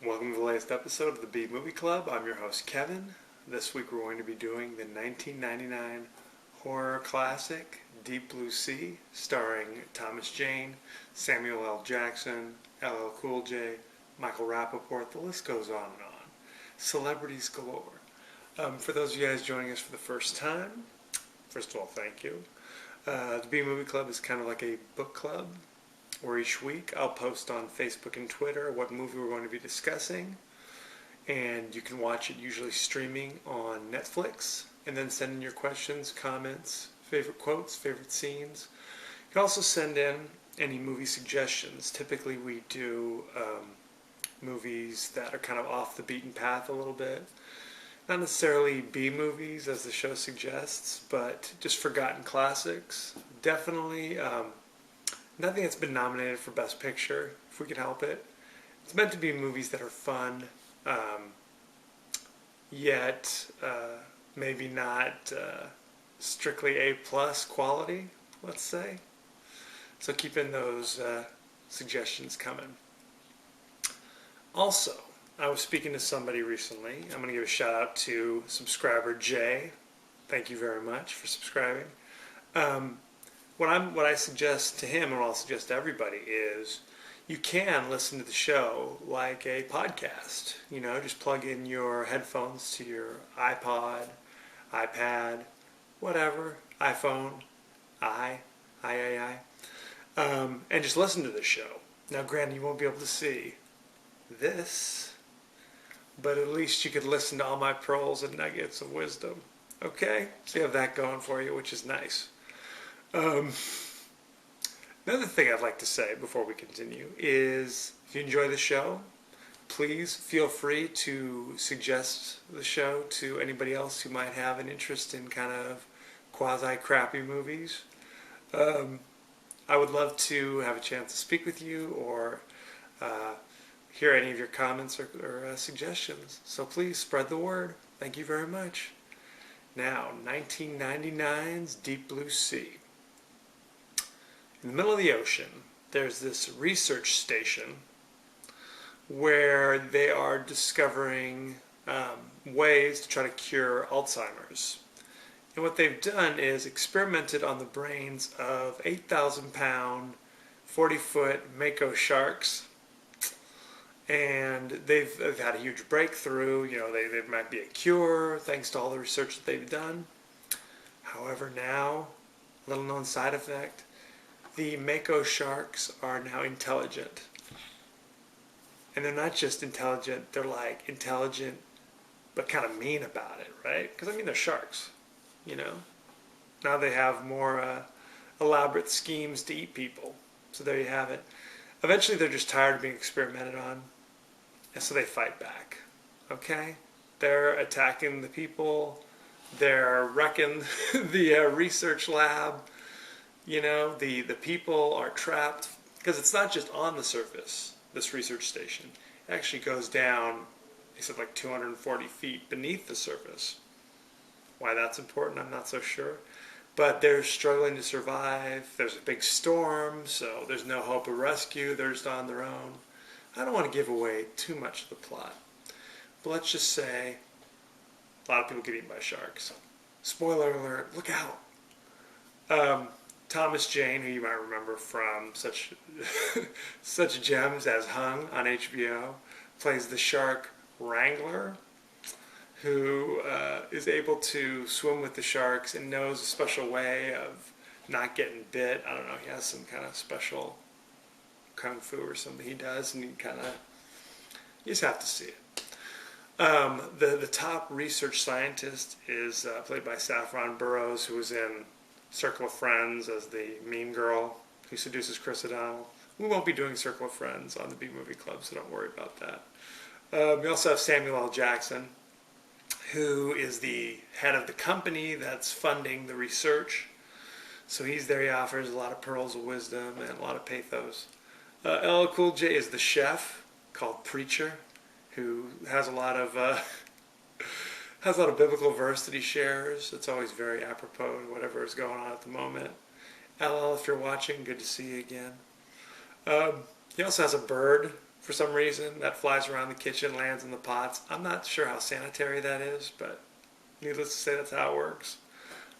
Welcome to the latest episode of the B Movie Club. I'm your host Kevin. This week we're going to be doing the 1999 horror classic Deep Blue Sea, starring Thomas Jane, Samuel L. Jackson, LL Cool J, Michael Rappaport. The list goes on and on. Celebrities galore. For those of you guys joining us for the first time, first of all, thank you. The B Movie Club is kind of like a book club, where each week I'll post on Facebook and Twitter what movie we're going to be discussing, and you can watch it usually streaming on Netflix, and then send in your questions, comments, favorite quotes, favorite scenes. You can also send in any movie suggestions. Typically we do movies that are kind of off the beaten path a little bit. Not necessarily B movies as the show suggests, but just forgotten classics. Definitely nothing that's been nominated for Best Picture, if we can help it. It's meant to be movies that are fun, yet maybe not strictly A+ quality, let's say. So keep in those suggestions coming. Also, I was speaking to somebody recently. I'm going to give a shout out to subscriber Jay. Thank you very much for subscribing. What I suggest to him, and what I'll suggest to everybody, is you can listen to the show like a podcast. You know, just plug in your headphones to your iPod, iPad, whatever, iPhone, and just listen to the show. Now, granted, you won't be able to see this, but at least you could listen to all my pearls and nuggets of wisdom. Okay? So you have that going for you, which is nice. Another thing I'd like to say before we continue is, if you enjoy the show, please feel free to suggest the show to anybody else who might have an interest in kind of quasi-crappy movies. I would love to have a chance to speak with you or hear any of your comments or suggestions. So please spread the word. Thank you very much. Now, 1999's Deep Blue Sea. In the middle of the ocean, there's this research station where they are discovering ways to try to cure Alzheimer's. And what they've done is experimented on the brains of 8,000-pound, 40-foot mako sharks. And they've had a huge breakthrough. You know, there might be a cure thanks to all the research that they've done. However, now, little known side effect, the mako sharks are now intelligent. And they're not just intelligent, they're like intelligent but kind of mean about it, right? Because I mean, they're sharks, you know? Now they have more elaborate schemes to eat people. So there you have it. Eventually they're just tired of being experimented on, and so they fight back, okay? They're attacking the people, they're wrecking the research lab. You know, the people are trapped, because it's not just on the surface, this research station. It actually goes down, they said, like 240 feet beneath the surface. Why that's important, I'm not so sure. But they're struggling to survive. There's a big storm, so there's no hope of rescue. They're just on their own. I don't want to give away too much of the plot, but let's just say a lot of people get eaten by sharks. Spoiler alert, look out. Thomas Jane, who you might remember from such gems as Hung on HBO, plays the shark Wrangler, who is able to swim with the sharks and knows a special way of not getting bit. I don't know, he has some kind of special kung fu or something he does, and you just have to see it. The top research scientist is played by Saffron Burrows, who was in Circle of Friends as the mean girl who seduces Chris O'Donnell. We won't be doing Circle of Friends on the B Movie Club, so don't worry about that. We also have Samuel L. Jackson. who is the head of the company that's funding the research. So he's there. He offers a lot of pearls of wisdom and a lot of pathos. LL Cool J is the chef called Preacher, who has a lot of biblical verse that he shares. It's always very apropos to whatever is going on at the moment. LL, if you're watching, good to see you again. He also has a bird for some reason that flies around the kitchen, lands in the pots. I'm not sure how sanitary that is, but needless to say, that's how it works.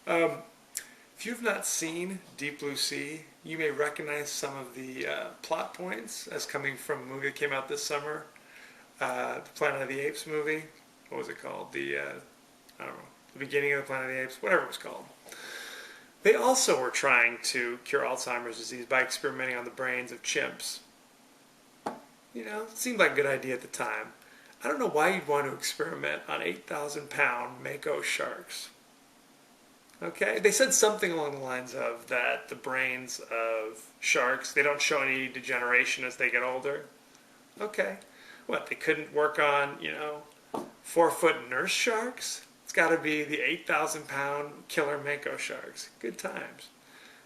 If you've not seen Deep Blue Sea, you may recognize some of the plot points as coming from a movie that came out this summer, the Planet of the Apes movie. What was it called? I don't know, the beginning of the Planet of the Apes, whatever it was called. They also were trying to cure Alzheimer's disease by experimenting on the brains of chimps. You know, it seemed like a good idea at the time. I don't know why you'd want to experiment on 8,000-pound Mako sharks. Okay? They said something along the lines of that the brains of sharks, they don't show any degeneration as they get older. Okay. What, they couldn't work on, 4-foot nurse sharks? It's got to be the 8,000-pound killer Mako sharks. Good times.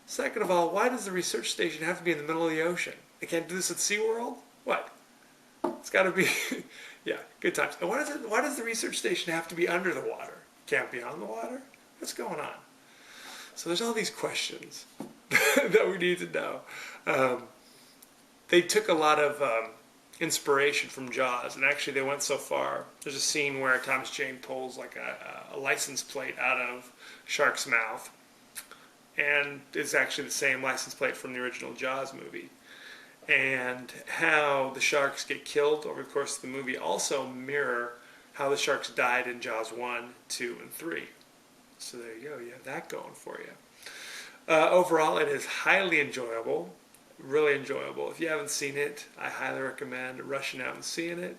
Second of all, why does the research station have to be in the middle of the ocean? They can't do this at SeaWorld? What? It's got to be, yeah, good times. And why does the research station have to be under the water? Can't be on the water? What's going on? So there's all these questions that we need to know. They took a lot of inspiration from Jaws, and actually they went so far. There's a scene where Thomas Jane pulls like a license plate out of Shark's mouth, and it's actually the same license plate from the original Jaws movie. And how the sharks get killed over the course of the movie also mirror how the sharks died in Jaws 1, 2, and 3. So there you go, you have that going for you. Overall, it is highly enjoyable, really enjoyable. If you haven't seen it, I highly recommend rushing out and seeing it.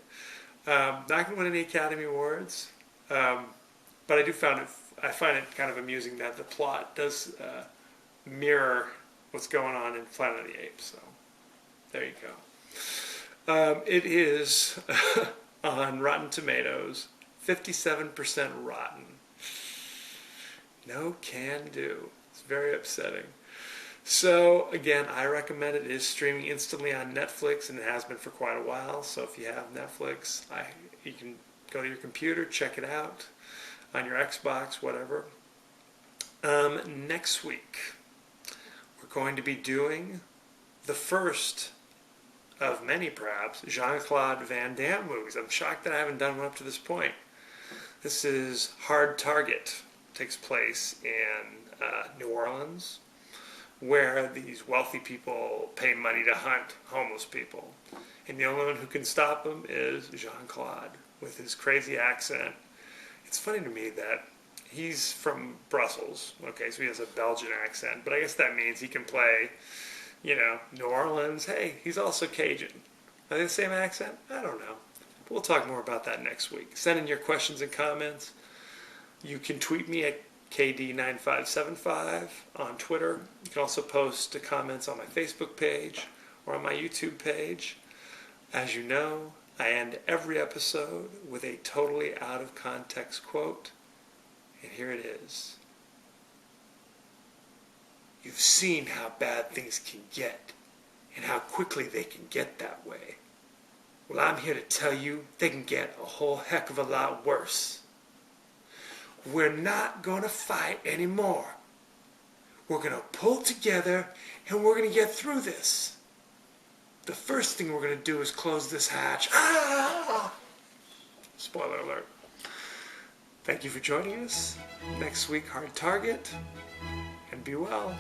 Not going to win any Academy Awards, but I find it kind of amusing that the plot does mirror what's going on in Planet of the Apes. So there you go. It is on Rotten Tomatoes, 57% rotten. No can do. It's very upsetting. So, again, I recommend it. It is streaming instantly on Netflix, and it has been for quite a while. So if you have Netflix, you can go to your computer, check it out on your Xbox, whatever. Next week, we're going to be doing the first of many, perhaps, Jean-Claude Van Damme movies. I'm shocked that I haven't done one up to this point. This is Hard Target. It takes place in New Orleans, where these wealthy people pay money to hunt homeless people. And the only one who can stop them is Jean-Claude, with his crazy accent. It's funny to me that he's from Brussels, okay, so he has a Belgian accent, but I guess that means he can play, New Orleans. Hey, he's also Cajun. Are they the same accent? I don't know. But we'll talk more about that next week. Send in your questions and comments. You can tweet me at KD9575 on Twitter. You can also post comments on my Facebook page or on my YouTube page. As you know, I end every episode with a totally out of context quote, and here it is. You've seen how bad things can get and how quickly they can get that way. Well, I'm here to tell you they can get a whole heck of a lot worse. We're not going to fight anymore. We're going to pull together and we're going to get through this. The first thing we're going to do is close this hatch. Ah! Spoiler alert. Thank you for joining us. Next week, Hard Target. And be well.